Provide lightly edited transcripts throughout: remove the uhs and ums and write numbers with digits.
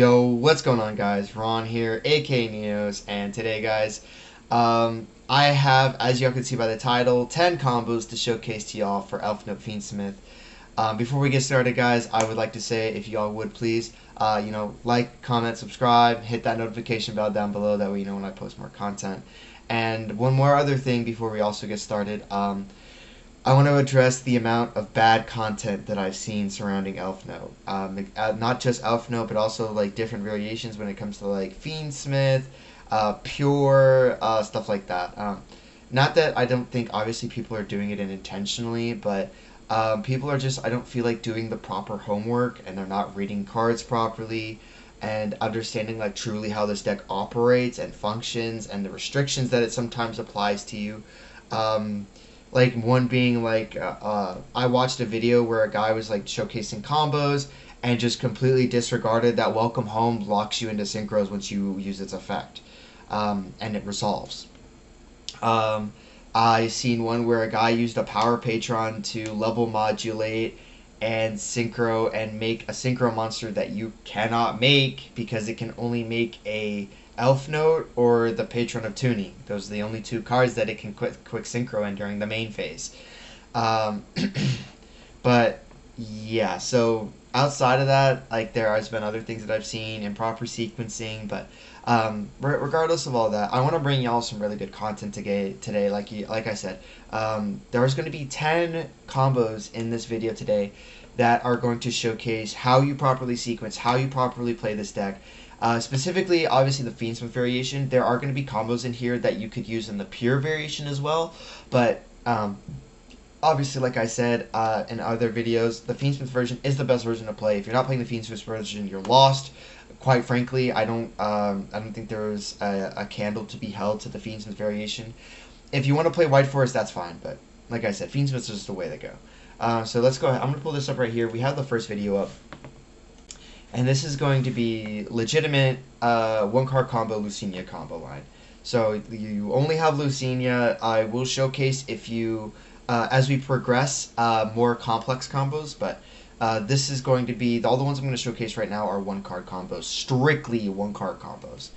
Yo, what's going on, guys? Ron here, aka Neos, and today, guys, I have, as y'all can see by the title, 10 combos to showcase to y'all for Elfnote Fiendsmith. Before we get started, guys, I would like to say, if y'all would please, like, comment, subscribe, hit that notification bell down below, that way you know when I post more content. And one more other thing before we also get started, I want to address the amount of bad content that I've seen surrounding Elfnote. Not just Elfnote, but also like different variations when it comes to like Fiendsmith, Pure, stuff like that. Not that I don't think obviously people are doing it intentionally, but people are just, I don't feel like doing the proper homework, and they're not reading cards properly and understanding like truly how this deck operates and functions and the restrictions that it sometimes applies to you. Um, like one being like I watched a video where a guy was like showcasing combos and just completely disregarded that welcome home locks you into synchros once you use its effect, and it resolves. um, I seen one where a guy used a power patron to level modulate and synchro and make a synchro monster that you cannot make because it can only make a Elfnote or the Patron of Tuning. Those are the only two cards that it can quick synchro in during the main phase. Um, but yeah, so outside of that, like there has been other things that I've seen, improper sequencing, but regardless of all that, I want to bring y'all some really good content today. Like I said, there's going to be 10 combos in this video today that are going to showcase how you properly sequence, how you properly play this deck. Specifically, obviously the Fiendsmith variation. There are going to be combos in here that you could use in the pure variation as well, but obviously, like I said in other videos, the Fiendsmith version is the best version to play. If you're not playing the Fiendsmith version, you're lost. Quite frankly, I don't think there's a candle to be held to the Fiendsmith variation. If you want to play White Forest, that's fine. But like I said, Fiendsmith is just the way to go. So let's go ahead. I'm going to pull this up right here. We have the first video up. And this is going to be legitimate one card combo Lucinia combo line. So you only have Lucinia. I will showcase if you as we progress more complex combos, but this is going to be all the ones I'm going to showcase right now are one card combos, strictly one card combos.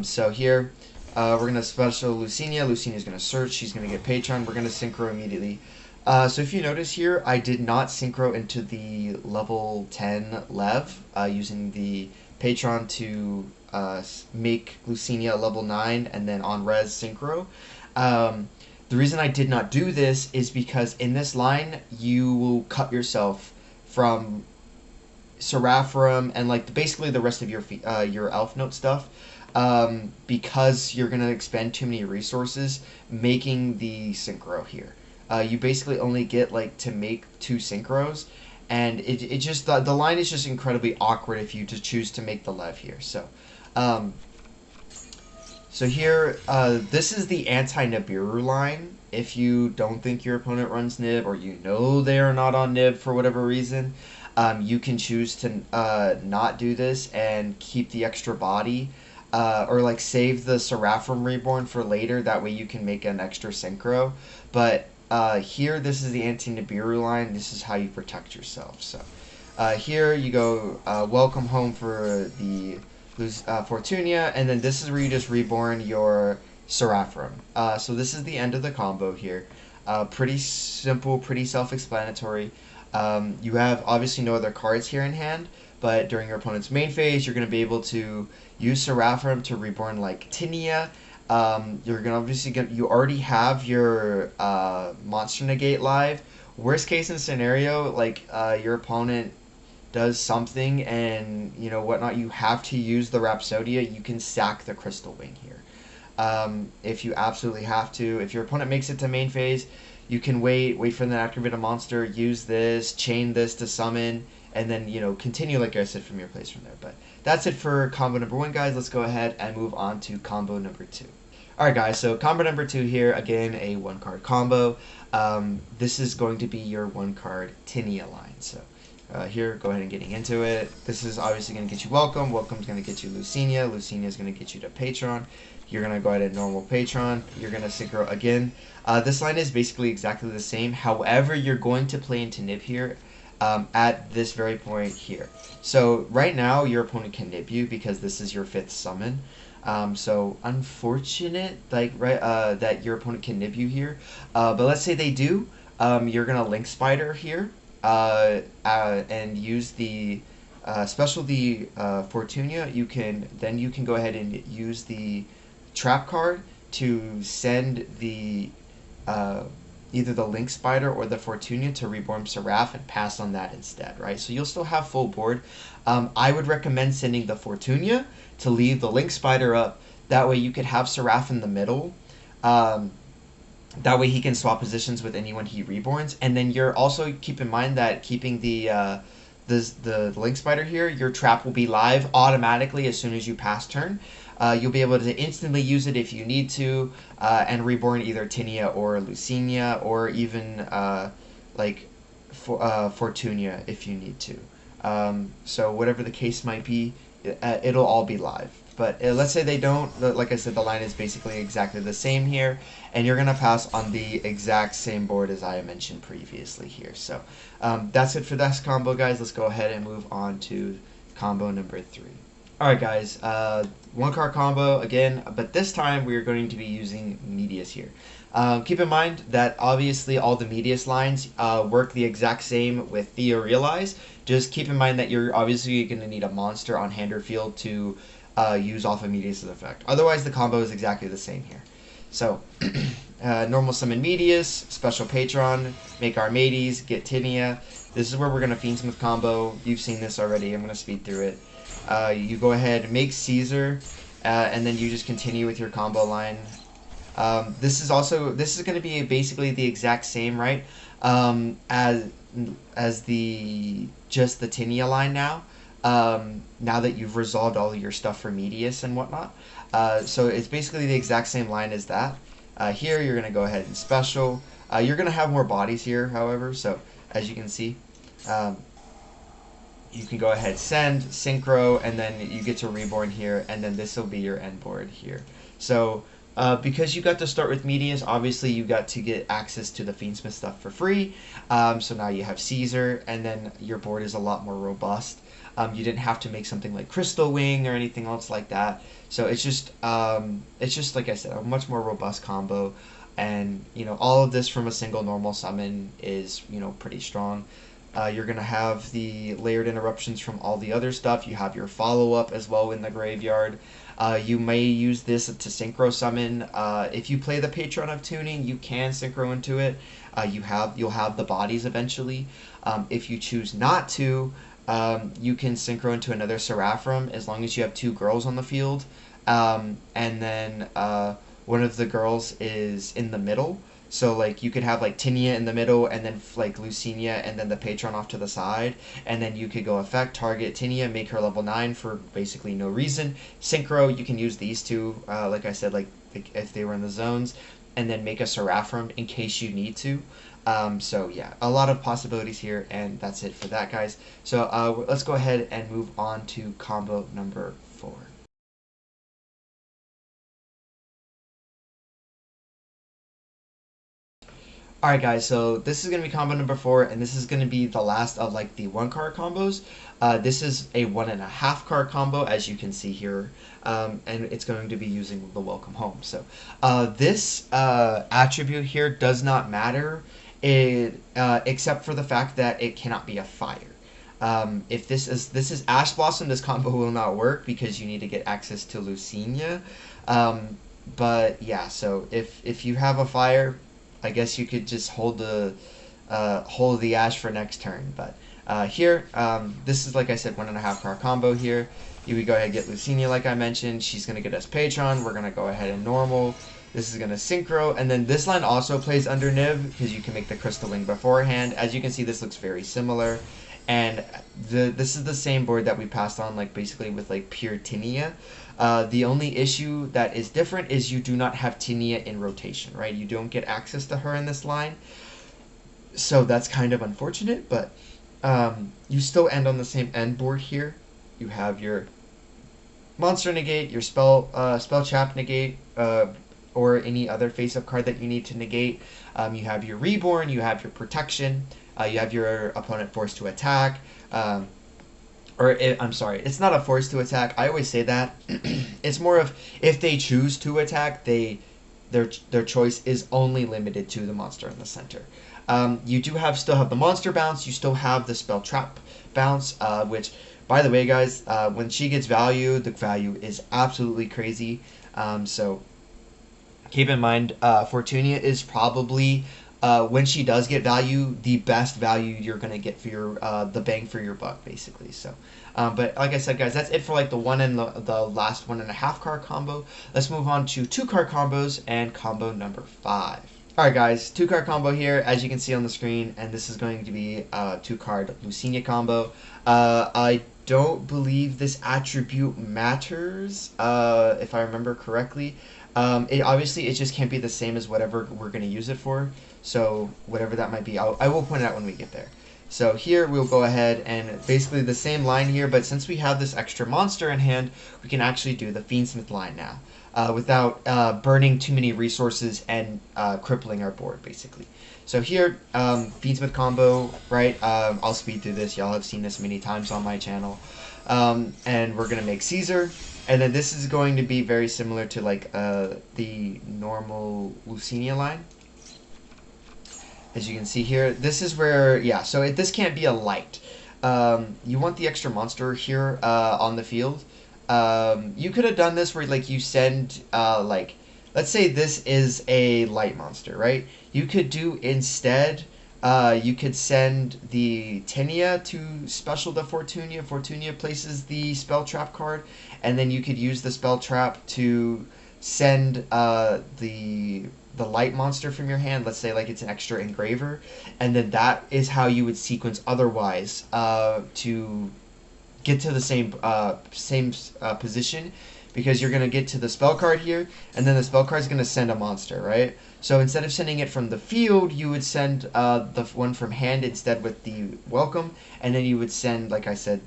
So here we're going to special Lucinia. Lucinia's going to search. She's going to get Patron. We're going to synchro immediately. So if you notice here, I did not synchro into the level 10 Lev using the Patron to make Lucinia level 9 and then on res synchro. The reason I did not do this is because in this line you will cut yourself from Seraphim and like basically the rest of your Elfnote stuff, because you're gonna expend too many resources making the synchro here. You basically only get like to make 2 synchros, and it just the line is just incredibly awkward if you just choose to make the Lev here. Um, so here, this is the anti-Nibiru line. If you don't think your opponent runs Nib, or you know they are not on Nib for whatever reason, you can choose to not do this and keep the extra body, or like save the Seraphim Reborn for later. That way you can make an extra synchro. But here, this is the anti-Nibiru line. This is how you protect yourself. So here you go, welcome home for the Fortunia, and then this is where you just reborn your Seraphim. So this is the end of the combo here. Pretty simple, pretty self-explanatory. You have obviously no other cards here in hand, but during your opponent's main phase, you're going to be able to use Seraphim to reborn like Tinia. You're gonna obviously you already have your monster negate live. Worst case in scenario, like your opponent does something and you know whatnot, you have to use the Rhapsodia. You can sack the Crystal Wing here. If you absolutely have to, if your opponent makes it to main phase, you can wait for them to activate a monster, use this, chain this to summon, and then you know continue like I said from your place from there. But that's it for combo number 1, guys. Let's go ahead and move on to combo number 2. Alright guys, so combo number 2 here, again a 1 card combo. This is going to be your 1 card Tinia line. So here, go ahead and getting into it. This is obviously going to get you Welcome. Welcome's going to get you Lucinia. Lucinia is going to get you to Patron. You're going to go ahead and normal Patron. You're going to synchro again. This line is basically exactly the same. However, you're going to play into Nib here. at this very point here. So right now your opponent can nib you because this is your 5th summon. So unfortunate, like that your opponent can nib you here. But let's say they do. You're gonna Link Spider here, and use the specialty Fortunia. You can go ahead and use the trap card to send the uh, either the Link Spider or the Fortunia to Reborn Seraph and pass on that instead, right? So you'll still have full board. I would recommend sending the Fortunia to leave the Link Spider up. That way you could have Seraph in the middle. Um, that way he can swap positions with anyone he reborns. And then you're also keep in mind that keeping the Link Spider here, your trap will be live automatically as soon as you pass turn. You'll be able to instantly use it if you need to, and reborn either Tinia or Lucinia, or even Fortunia if you need to. So whatever the case might be, it'll all be live. But let's say they don't. Like I said, the line is basically exactly the same here, and you're gonna pass on the exact same board as I mentioned previously here. So that's it for this combo, guys. Let's go ahead and move on to combo number 3. Alright guys, 1-card combo again, but this time we're going to be using Medius here. Keep in mind that obviously all the Medius lines work the exact same with Theo Realize. Just keep in mind that you're obviously going to need a monster on hand or field to use off of Medius' effect. Otherwise the combo is exactly the same here. So, normal summon Medius, special Patron, make Armades, get Tinia. This is where we're going to Fiendsmith combo. You've seen this already, I'm going to speed through it. You go ahead, make Caesar, and then you just continue with your combo line. This is going to be basically the exact same, right? As the Tinia line now. Now that you've resolved all of your stuff for Medius and whatnot. So it's basically the exact same line as that. Here you're going to go ahead and special. You're going to have more bodies here, however, so as you can see. You can go ahead, send, synchro, and then you get to reborn here, and then this will be your end board here. So because you got to start with Medius, obviously you got to get access to the Fiendsmith stuff for free. So now you have Caesar, and then your board is a lot more robust. You didn't have to make something like Crystal Wing or anything else like that. So it's just like I said, a much more robust combo, and all of this from a single normal summon is pretty strong. You're going to have the layered interruptions from all the other stuff. You have your follow-up as well in the graveyard. You may use this to synchro summon. If you play the Patron of Tuning, you can synchro into it. You'll have the bodies eventually. If you choose not to, you can synchro into another Seraphim as long as you have 2 girls on the field. And then one of the girls is in the middle. So like you could have like Tinia in the middle, and then like Lucinia, and then the Patron off to the side, and then you could go effect, target Tinia, make her level 9 for basically no reason. Synchro, you can use these two, like I said, like if they were in the zones, and then make a Seraphim in case you need to. So yeah, a lot of possibilities here, and that's it for that, guys. So let's go ahead and move on to combo number 4. Alright guys, so this is going to be combo number 4, and this is going to be the last of like the 1-card combos. This is a 1.5 card combo, as you can see here, and it's going to be using the Welcome Home. So this attribute here does not matter, except for the fact that it cannot be a fire. If this is Ash Blossom, this combo will not work because you need to get access to Lucinia. But yeah, so if you have a fire, I guess you could just hold the Ash for next turn. But here, this is, like I said, 1.5 card combo here. You would go ahead and get Lucinia, like I mentioned. She's going to get us Patron. We're going to go ahead and normal. This is going to synchro. And then this line also plays under Niv because you can make the Crystal Wing beforehand. As you can see, this looks very similar. And this is the same board that we passed on, like basically with like pure Tinia. The only issue that is different is you do not have Tinia in rotation, right? You don't get access to her in this line. So that's kind of unfortunate, but you still end on the same end board here. You have your monster negate, your spell trap negate, or any other face-up card that you need to negate. You have your reborn, you have your protection. You have your opponent forced to attack. I'm sorry, it's not a force to attack. I always say that. It's more of if they choose to attack, their choice is only limited to the monster in the center. You do still have the monster bounce. You still have the spell trap bounce, which, by the way, guys, when she gets value, the value is absolutely crazy. So keep in mind, Fortunia is probably, when she does get value, the best value you're gonna get for your the bang for your buck, basically. So, but like I said, guys, that's it for like the one and the last 1.5 card combo. Let's move on to 2 card combos and combo number 5. Alright guys, 2 card combo here, as you can see on the screen, and this is going to be a 2 card Lucinia combo. I don't believe this attribute matters, if I remember correctly. It just can't be the same as whatever we're going to use it for, so whatever that might be, I will point it out when we get there. So here we'll go ahead and basically the same line here, but since we have this extra monster in hand, we can actually do the Fiendsmith line now. Without burning too many resources and crippling our board, basically. So here, Fiendsmith combo, right? I'll speed through this. Y'all have seen this many times on my channel. And we're going to make Caesar. And then this is going to be very similar to like the normal Lucinia line. As you can see here, this is where, yeah, so this can't be a light. You want the extra monster here on the field. You could have done this where like you send like, let's say this is a light monster, right? You could do instead, you could send the Tenia to special the Fortunia. Fortunia places the spell trap card, and then you could use the spell trap to send the light monster from your hand. Let's say like it's an extra engraver, and then that is how you would sequence otherwise to get to the same position, because you're going to get to the spell card here, and then the spell card is going to send a monster, right? So instead of sending it from the field, you would send the one from hand instead with the welcome, and then you would send, like I said,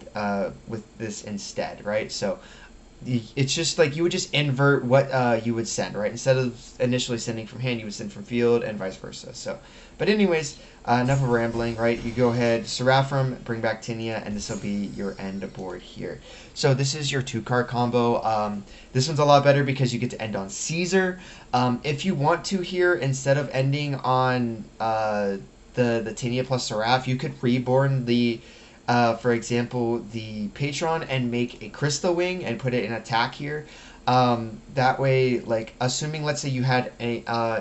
with this instead, right? So it's just like you would just invert what you would send, right? Instead of initially sending from hand, you would send from field and vice versa. So, but anyways, enough of rambling, right? You go ahead, Seraphim, bring back Tinia, and this will be your end board here. So this is your 2 card combo. This one's a lot better because you get to end on Caesar. If you want to here, instead of ending on the Tinia plus Seraph, you could reborn the for example, the Patron and make a Crystal Wing and put it in attack here. That way, like, assuming, let's say you had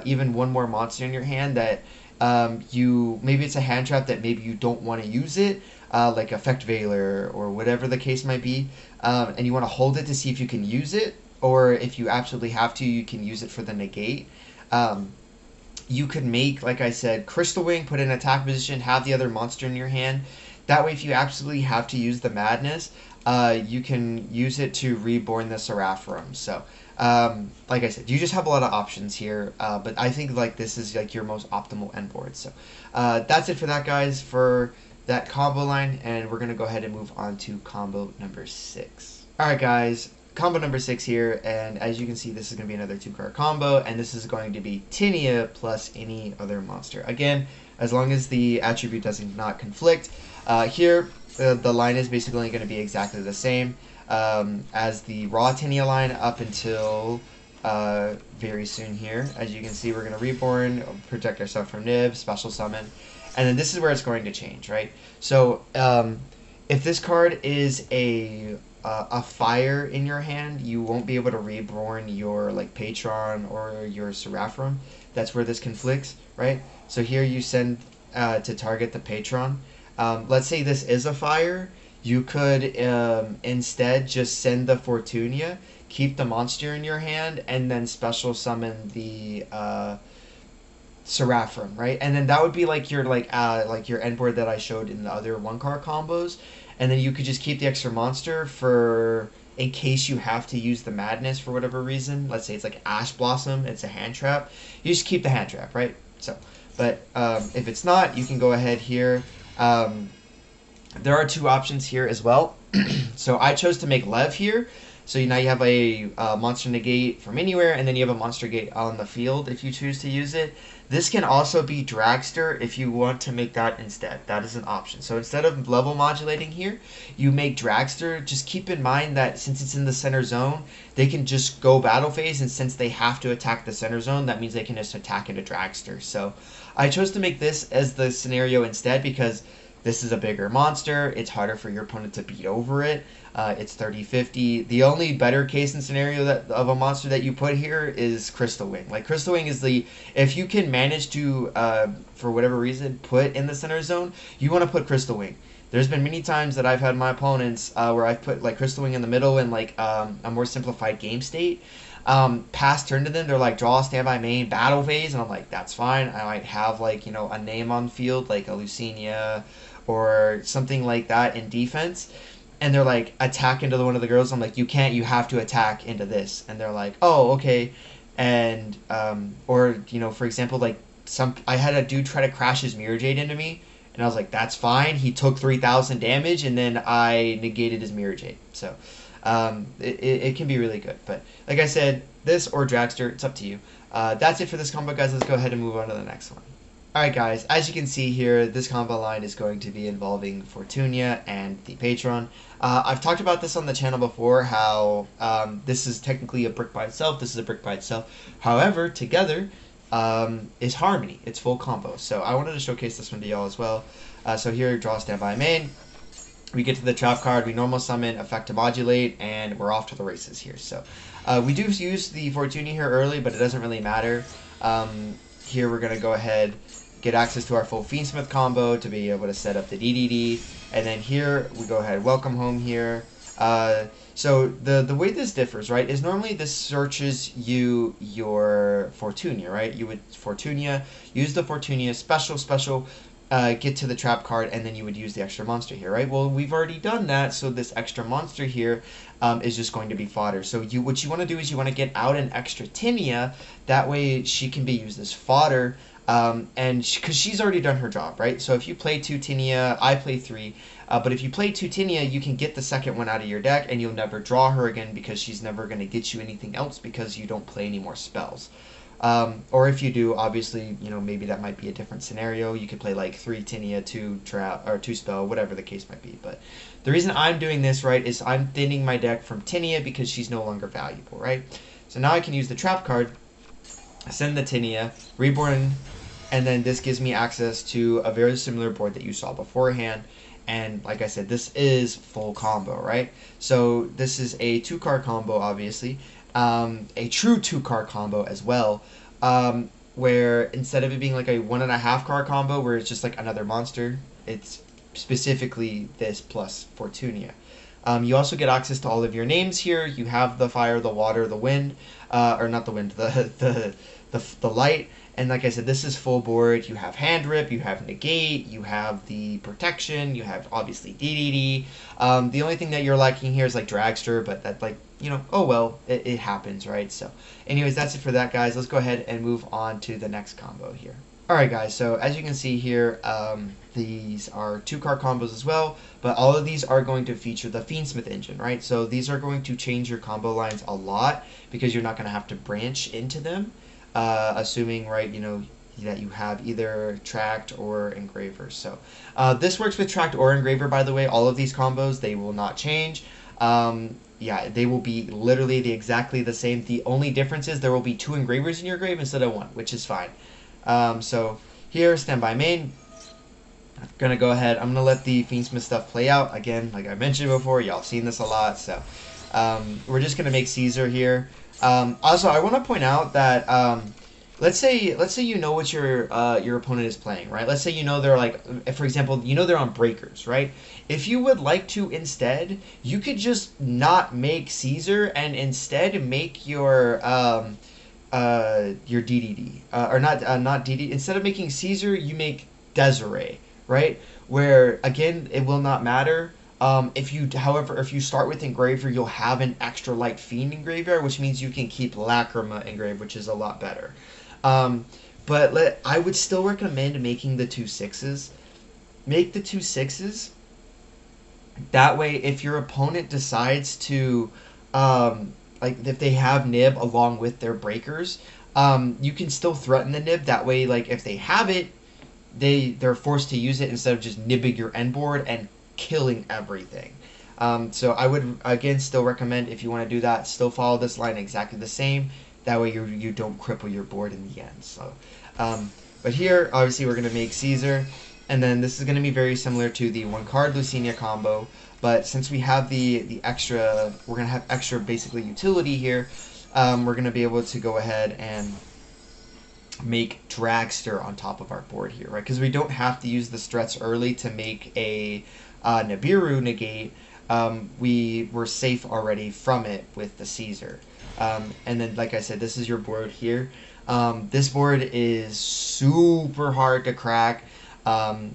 even one more monster in your hand that maybe it's a hand trap that maybe you don't want to use it, like Effect Veiler or whatever the case might be, and you want to hold it to see if you can use it, or if you absolutely have to, you can use it for the negate. You could make, like I said, Crystal Wing, put it in attack position, have the other monster in your hand. That way, if you absolutely have to use the Madness, you can use it to reborn the Seraphim. So, like I said, you just have a lot of options here, but I think like this is like your most optimal end board. So, that's it for that, guys, for that combo line, and we're gonna go ahead and move on to combo number 6. All right, guys. Combo number 6 here, and as you can see, this is going to be another 2 card combo, and this is going to be Tinia plus any other monster. Again, as long as the attribute does not conflict. Here, the line is basically going to be exactly the same as the raw Tinia line up until very soon here. As you can see, we're going to reborn, protect ourselves from Nib, special summon, and then this is where it's going to change, right? So, if this card is a fire in your hand, you won't be able to reborn your like Patron or your Seraphim. That's where this conflicts, right? So here you send to target the Patron. Let's say this is a fire. You could instead just send the Fortunia, keep the monster in your hand, and then special summon the Seraphim, right? And then that would be like your end board that I showed in the other 1 card combos. And then you could just keep the extra monster for in case you have to use the Madness for whatever reason. Let's say it's like Ash Blossom, it's a hand trap. You just keep the hand trap, right? So, but if it's not, you can go ahead here. There are 2 options here as well. So I chose to make Lev here So now you have a monster negate from anywhere, and then you have a monster gate on the field if you choose to use it. This can also be Dragster if you want to make that instead. That is an option. So instead of level modulating here, you make Dragster. Just keep in mind that since it's in the center zone, they can just go battle phase, and since they have to attack the center zone, that means they can just attack into Dragster. So I chose to make this as the scenario instead because this is a bigger monster. It's harder for your opponent to beat over it. It's 30-50. The only better case and scenario that of a monster that you put here is Crystal Wing. Like Crystal Wing is the if you can manage to for whatever reason put in the center zone, you want to put Crystal Wing. There's been many times that I've had my opponents where I've put like Crystal Wing in the middle and like a more simplified game state. Pass turn to them, they're like draw, standby, main, battle phase, and I'm like that's fine. I might have like a name on field like a Lucinia or something like that in defense, and they're like attack into one of the girls. I'm like you can't, you have to attack into this, and they're like oh okay, and or for example like I had a dude try to crash his Mirror Jade into me, and I was like that's fine. He took 3,000 damage, and then I negated his Mirror Jade. So it can be really good. But like I said, this or Dragster, it's up to you. That's it for this combo, guys. Let's go ahead and move on to the next one. Alright guys, as you can see here, this combo line is going to be involving Fortunia and the Patron. I've talked about this on the channel before, how this is technically a brick by itself, this is a brick by itself. However, together is Harmony. It's full combo. So I wanted to showcase this one to y'all as well. So here, draw, standby, main. We get to the trap card, we normal summon, effect to modulate, and we're off to the races here. So we do use the Fortunia here early, but it doesn't really matter. Here we're going to go ahead, get access to our full Fiendsmith combo to be able to set up the DDD, and then here we go ahead, welcome home here. So the way this differs, right, is normally this searches your Fortunia, right? You would Fortunia, use the Fortunia, special, get to the trap card, and then you would use the extra monster here, right? Well, we've already done that, so this extra monster here is just going to be fodder. So what you want to do is you want to get out an extra Tinia, that way she can be used as fodder, and because she's already done her job, right? So if you play 2 Tinia, I play 3, but if you play 2 Tinia, you can get the second one out of your deck, and you'll never draw her again because she's never going to get you anything else because you don't play any more spells. Or if you do, obviously, maybe that might be a different scenario. You could play like 3 Tinia, 2 trap, or 2 spell, whatever the case might be. But the reason I'm doing this, right, is I'm thinning my deck from Tinia because she's no longer valuable, right? So now I can use the trap card, send the Tinia, reborn, and then this gives me access to a very similar board that you saw beforehand. And like I said, this is full combo, right? So this is a 2-card combo, obviously. A true 2-card combo as well, where instead of it being like a 1.5 card combo where it's just like another monster, it's specifically this plus Fortunia. You also get access to all of your names here. You have the fire, the water, the wind, or not the wind, the light. And like I said, this is full board. You have hand rip, you have negate, you have the protection, you have obviously DDD. The only thing that you're lacking here is like dragster, but that oh well, it happens, right? So anyways, that's it for that, guys. Let's go ahead and move on to the next combo here. Alright guys, so as you can see here, these are 2-card combos as well, but all of these are going to feature the Fiendsmith engine, right? So these are going to change your combo lines a lot because you're not going to have to branch into them. Assuming, right, that you have either Tract or Engraver. So this works with Tract or Engraver, by the way. All of these combos, they will not change. Yeah, they will be literally exactly the same. The only difference is there will be 2 Engravers in your grave instead of 1, which is fine. So here, standby main. I'm going to go ahead. I'm going to let the Fiendsmith stuff play out. Again, like I mentioned before, y'all have seen this a lot. So we're just going to make Caesar here. Also, I want to point out that let's say you know what your opponent is playing, right? Let's say they're like, for example, they're on breakers, right? If you would like to instead, you could just not make Caesar and instead make your DDD or not DDD. Instead of making Caesar, you make Desiree, right? Where again, it will not matter. However, if you start with Engraver, you'll have an extra light Fiend Engraver, which means you can keep Lacrima Engrave, which is a lot better. But I would still recommend making the 2 6s. Make the 2 6s. That way, if your opponent decides to like if they have nib along with their breakers, you can still threaten the nib. That way, like if they have it, they're forced to use it instead of just nibbing your end board and killing everything. So I would again still recommend, if you want to do that, still follow this line exactly the same. That way you don't cripple your board in the end. So, but here obviously we're gonna make Caesar, and then this is gonna be very similar to the one card Lucinia combo. But since we have the extra, we're gonna have extra basically utility here. We're gonna be able to go ahead and make Dragster on top of our board here, right? Because we don't have to use the struts early to make a Nibiru negate. We were safe already from it with the Caesar. And then, like I said, this is your board here. This board is super hard to crack.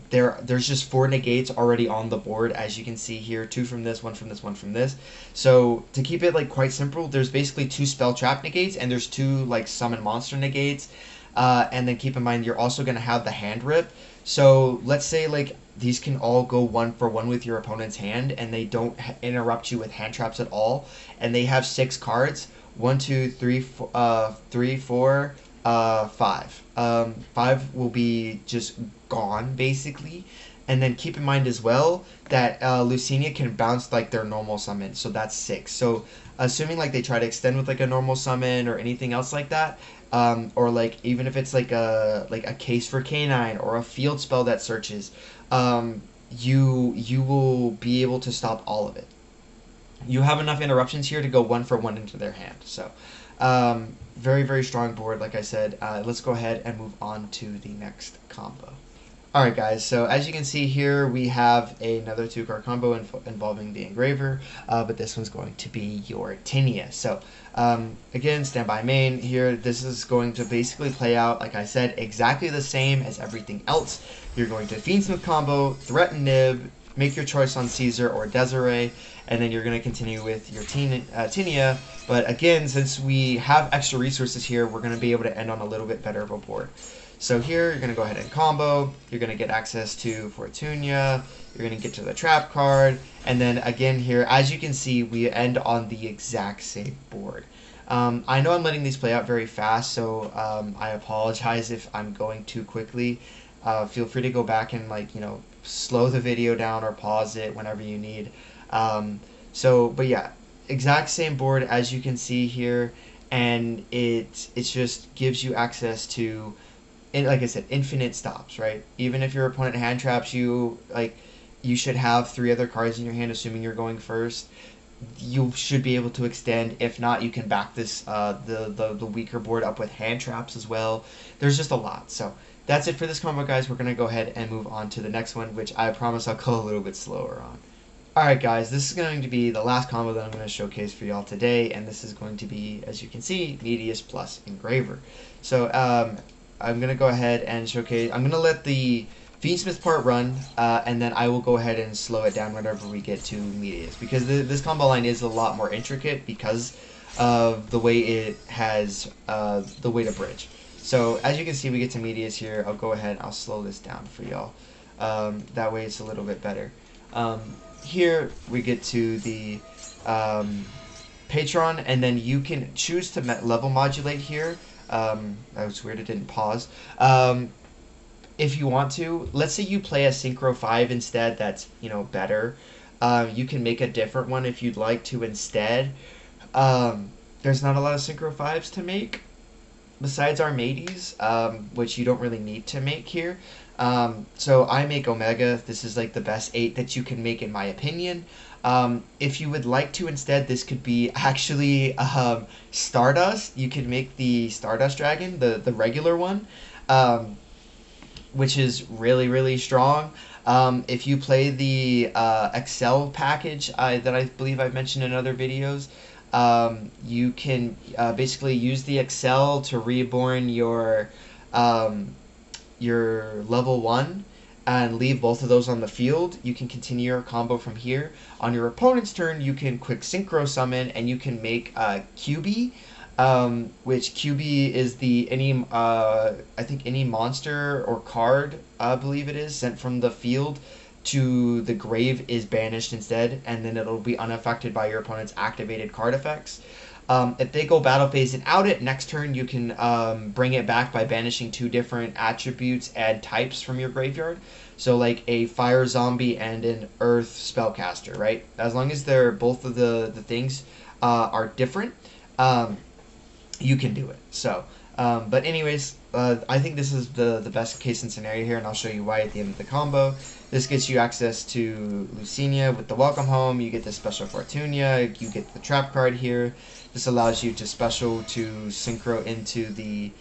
There's just 4 negates already on the board, as you can see here. 2 from this, 1 from this, 1 from this. So to keep it like quite simple, there's basically 2 spell trap negates, and there's 2 like summon monster negates. And then keep in mind you're also going to have the hand rip. So let's say like these can all go 1 for 1 with your opponent's hand, and they don't interrupt you with hand traps at all. And they have 6 cards. 1, 2, 3, 4, 5. 5 will be just gone basically. And then keep in mind as well that Lucinia can bounce like their normal summon, so that's 6. So assuming like they try to extend with like a normal summon or anything else like that, or like even if it's like a case for canine or a field spell that searches, you will be able to stop all of it. You have enough interruptions here to go 1 for 1 into their hand. So very, very strong board, like I said. Let's go ahead and move on to the next combo. Alright guys, so as you can see here, we have another 2-card combo involving the Engraver, but this one's going to be your Tinia. So again, standby main here. This is going to basically play out, like I said, exactly the same as everything else. You're going to Fiendsmith combo, threaten Nib, make your choice on Caesar or Desiree, and then you're going to continue with your Tinia. But again, since we have extra resources here, we're going to be able to end on a little bit better of a board. So here, you're going to go ahead and combo. You're going to get access to Fortunia. You're going to get to the trap card. And then again here, as you can see, we end on the exact same board. I know I'm letting these play out very fast, so I apologize if I'm going too quickly. Feel free to go back and slow the video down or pause it whenever you need. But yeah, exact same board as you can see here, and it just gives you access to, like I said, infinite stops, right? Even if your opponent hand traps you, you should have 3 other cards in your hand, assuming you're going first. You should be able to extend. If not, you can back this the weaker board up with hand traps as well. There's just a lot. So that's it for this combo, guys. We're going to go ahead and move on to the next one, which I promise I'll go a little bit slower on. Alright guys, this is going to be the last combo that I'm going to showcase for y'all today, and this is going to be, as you can see, Medius plus Engraver. So I'm going to go ahead and showcase, I'm going to let the Fiendsmith part run, and then I will go ahead and slow it down whenever we get to Medius, because this combo line is a lot more intricate because of the way it has the way to bridge. So as you can see, we get to Medius here. I'll go ahead and I'll slow this down for y'all. That way it's a little bit better. Here we get to the Patron, and then you can choose to level modulate here. That was weird, it didn't pause. If you want to, let's say you play a Synchro 5 instead, that's better. You can make a different one if you'd like to instead. There's not a lot of Synchro 5s to make besides Armades, which you don't really need to make here. So I make Omega. This is like the best 8 that you can make in my opinion. If you would like to instead, this could be actually Stardust. You can make the Stardust Dragon, the regular one, which is really, really strong. If you play the Excel package that I believe I've mentioned in other videos, you can basically use the Excel to reborn your level 1 and leave both of those on the field. You can continue your combo from here. On your opponent's turn, you can quick Synchro Summon, and you can make QB, which QB is I think any monster or card, I believe it is, sent from the field to the grave is banished instead, and then it'll be unaffected by your opponent's activated card effects. If they go battle phase and out it, next turn you can bring it back by banishing 2 different attributes and types from your graveyard. So like a fire zombie and an earth spellcaster, right? As long as they're both of the things are different, you can do it. So, but anyways, I think this is the best case in scenario here, and I'll show you why at the end of the combo. This gets you access to Lucinia with the Welcome Home. You get the special Fortunia. You get the trap card here. This allows you to special to synchro into the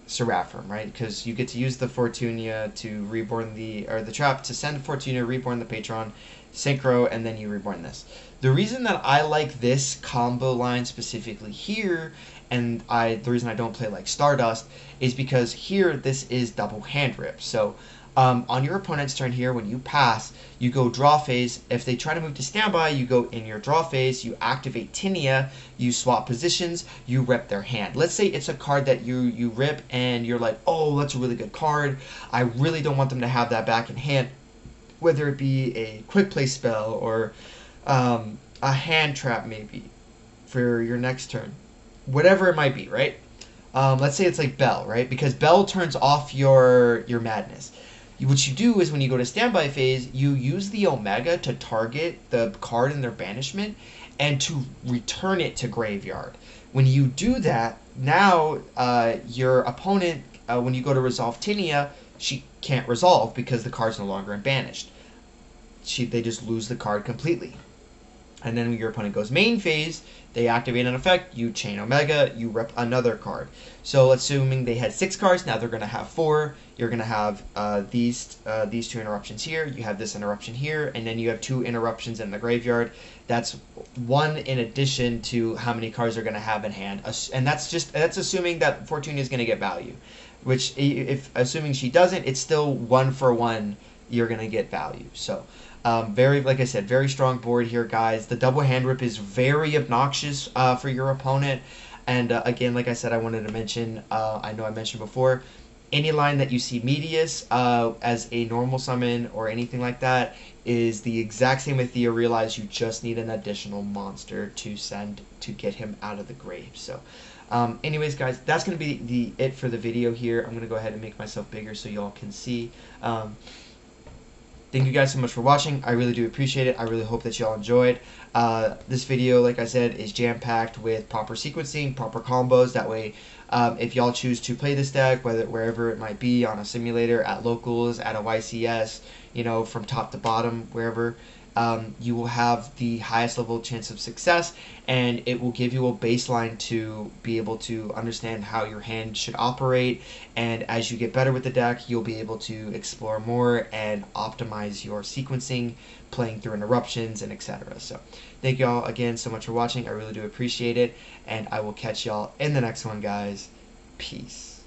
Seraphim, right? Because you get to use the Fortunia to reborn the trap to send Fortunia, reborn the Patron, synchro, and then you reborn this. The reason that I like this combo line specifically here, and the reason I don't play like Stardust, is because here this is double hand rip. So on your opponent's turn here, when you pass, you go draw phase. If they try to move to standby, you go in your draw phase, you activate Tinia, you swap positions, you rip their hand. Let's say it's a card that you rip and you're like, oh, that's a really good card. I really don't want them to have that back in hand. Whether it be a quick play spell or a hand trap maybe for your next turn. Whatever it might be, right? Let's say it's like Bell, right? Because Bell turns off your madness. What you do is when you go to standby phase, you use the Omega to target the card in their banishment and to return it to graveyard. When you do that, now your opponent, when you go to resolve Tinia, she can't resolve because the card's no longer banished. They just lose the card completely. And then when your opponent goes main phase, they activate an effect, you chain Omega, you rep another card. So assuming they had 6 cards, now they're going to have 4. You're going to have these 2 interruptions here, you have this interruption here, and then you have 2 interruptions in the graveyard. That's 1 in addition to how many cards they're going to have in hand. And that's assuming that Fortuna is going to get value. Which, if assuming she doesn't, it's still 1 for 1, you're going to get value. So like I said, very strong board here, guys. The double hand rip is very obnoxious for your opponent. And again, like I said, I wanted to mention, I know I mentioned before, any line that you see Medius as a normal summon or anything like that is the exact same with Theo. Realize you just need an additional monster to send to get him out of the grave. So anyways, guys, that's going to be it for the video here. I'm going to go ahead and make myself bigger so y'all can see. Thank you guys so much for watching. I really do appreciate it. I really hope that y'all enjoyed. This video, like I said, is jam-packed with proper sequencing, proper combos. That way, if y'all choose to play this deck, wherever it might be, on a simulator, at locals, at a YCS, you know, from top to bottom, wherever, you will have the highest level chance of success, and it will give you a baseline to be able to understand how your hand should operate. And as you get better with the deck, you'll be able to explore more and optimize your sequencing, playing through interruptions, and etc. So thank y'all again so much for watching. I really do appreciate it, and I will catch y'all in the next one, guys. Peace.